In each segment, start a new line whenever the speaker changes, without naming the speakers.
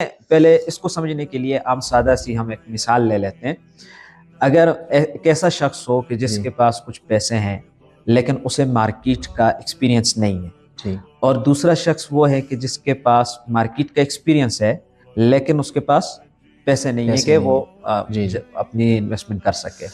پہلے اس کو سمجھنے کے لیے عام سادہ سی ہم ایک مثال لے لیتے ہیں. اگر ایک ایسا شخص ہو کہ جس کے پاس کچھ پیسے ہیں لیکن اسے مارکیٹ کا ایکسپیرینس نہیں ہے، اور دوسرا شخص وہ ہے کہ جس کے پاس مارکیٹ کا ایکسپیرینس ہے لیکن اس کے پاس پیسے نہیں ہیں کہ وہ اپنی انویسٹمنٹ کر سکے.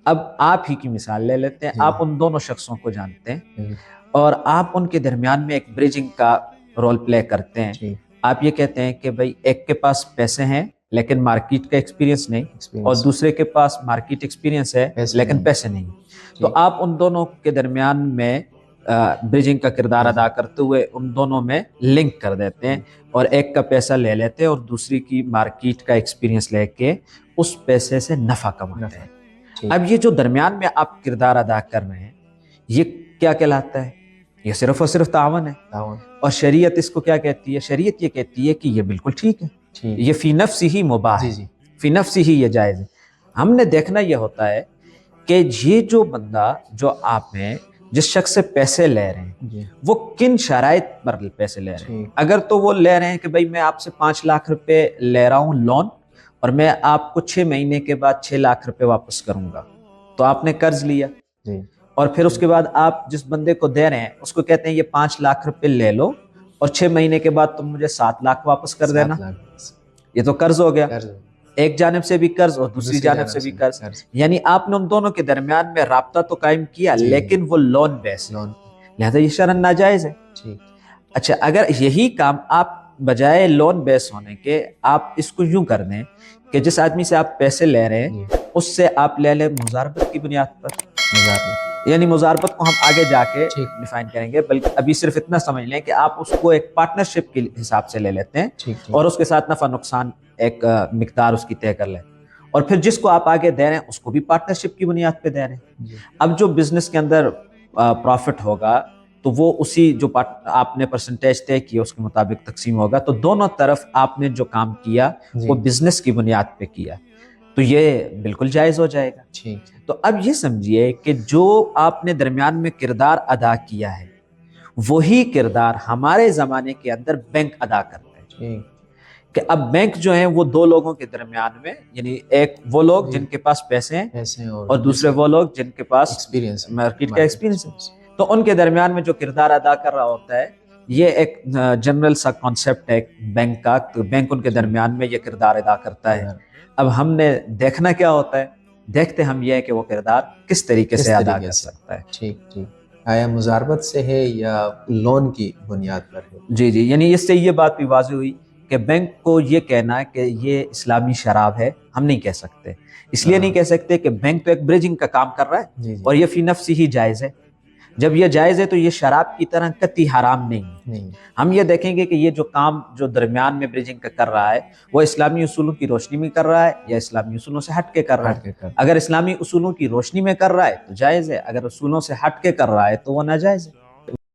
اب آپ ہی کی مثال لے لیتے ہیں. آپ ان دونوں شخصوں کو جانتے ہیں اور آپ ان کے درمیان میں ایک بریجنگ کا رول پلے کرتے ہیں. آپ یہ کہتے ہیں کہ بھائی ایک کے پاس پیسے ہیں لیکن مارکیٹ کا ایکسپیرینس نہیں، اور دوسرے کے پاس مارکیٹ ایکسپیرینس ہے لیکن پیسے نہیں. تو آپ ان دونوں کے درمیان میں بریجنگ کا کردار ادا کرتے ہوئے ان دونوں میں لنک کر دیتے ہیں، اور ایک کا پیسہ لے لیتے ہیں اور دوسری کی مارکیٹ کا ایکسپیرینس لے کے اس پیسے سے نفع کماتے ہیں. اب یہ جو درمیان میں آپ کردار ادا کر رہے ہیں یہ کیا کہلاتا ہے؟ یہ صرف اور صرف تعاون ہے. اور شریعت اس کو کیا کہتی ہے؟ شریعت یہ کہتی ہے کہ یہ بالکل ٹھیک ہے، یہ فی نفسی ہی مباح ہے، فی نفسی ہی یہ جائز ہے. ہم نے دیکھنا یہ ہوتا ہے کہ یہ جو بندہ جو آپ ہیں جس شخص سے پیسے لے رہے ہیں وہ کن شرائط پر پیسے لے رہے ہیں. اگر تو وہ لے رہے ہیں کہ بھائی میں آپ سے 5 لاکھ روپے لے رہا ہوں لون، اور میں آپ کو 6 مہینے کے بعد 6 لاکھ روپے واپس کروں گا، تو آپ نے قرض لیا، اور پھر اس کے بعد آپ جس بندے کو دے رہے ہیں اس کو کہتے ہیں یہ 5 لاکھ روپے لے لو اور 6 مہینے کے بعد تم مجھے 7 لاکھ واپس کر دینا. یہ تو قرض ہو گیا، ایک جانب سے بھی قرض اور دوسری جانب سے بھی قرض. یعنی آپ نے ان دونوں کے درمیان میں رابطہ تو قائم کیا لیکن وہ لون بیس، لہذا یہ شرعاً ناجائز ہے. اچھا، اگر یہی کام آپ بجائے لون بیس ہونے کے آپ اس کو یوں کر دیں کہ جس آدمی سے آپ پیسے لے رہے ہیں اس سے آپ لے لیں مضاربت کی بنیاد پر. یعنی مضاربت کو ہم آگے جا کے ڈیفائن کریں گے، بلکہ ابھی صرف اتنا سمجھ لیں کہ آپ اس کو ایک پارٹنرشپ کے حساب سے لے لیتے ہیں اور اس کے ساتھ نفع نقصان ایک مقدار اس کی طے کر لیں، اور پھر جس کو آپ آگے دے رہے ہیں اس کو بھی پارٹنرشپ کی بنیاد پہ دے رہے ہیں. اب جو بزنس کے اندر پروفٹ ہوگا تو وہ اسی جو آپ نے پرسنٹیج طے کیا اس کے مطابق تقسیم ہوگا. تو دونوں طرف آپ نے جو کام کیا وہ بزنس کی بنیاد پہ کیا، تو یہ بالکل جائز ہو جائے گا. تو اب یہ سمجھیے کہ جو آپ نے درمیان میں کردار ادا کیا ہے وہی کردار ہمارے زمانے کے اندر بینک ادا کرتے ہیں. کہ اب بینک جو ہیں وہ دو لوگوں کے درمیان میں، یعنی ایک وہ لوگ جن کے پاس پیسے ہیں اور دوسرے وہ لوگ جن کے پاس مارکیٹ کا ایکسپیرینس ہے، تو ان کے درمیان میں جو کردار ادا کر رہا ہوتا ہے یہ ایک جنرل سا کانسیپٹ ہے بینک کا. تو بینک ان کے درمیان میں یہ کردار ادا کرتا ہے. اب ہم نے دیکھنا کیا ہوتا ہے، دیکھتے ہم یہ ہے کہ وہ کردار کس طریقے سے ادا کر سکتا ہے.
ٹھیک آیا مضاربت سے ہے یا لون کی بنیاد پر ہے؟
جی یعنی اس سے یہ بات بھی واضح ہوئی کہ بینک کو یہ کہنا ہے کہ یہ اسلامی شراب ہے ہم نہیں کہہ سکتے. اس لیے نہیں کہہ سکتے کہ بینک تو ایک بریجنگ کا کام کر رہا ہے اور یہ فی نفسی ہی جائز ہے. جب یہ جائز ہے تو یہ شراب کی طرح قطعی حرام نہیں ہے. ہم یہ دیکھیں گے کہ یہ جو کام جو درمیان میں بریجنگ کا کر رہا ہے وہ اسلامی اصولوں کی روشنی میں کر رہا ہے یا اسلامی اصولوں سے ہٹ کے کر رہا ہے. اگر اسلامی اصولوں کی روشنی میں کر رہا ہے تو جائز ہے، اگر اصولوں سے ہٹ کے کر رہا ہے تو وہ ناجائز ہے.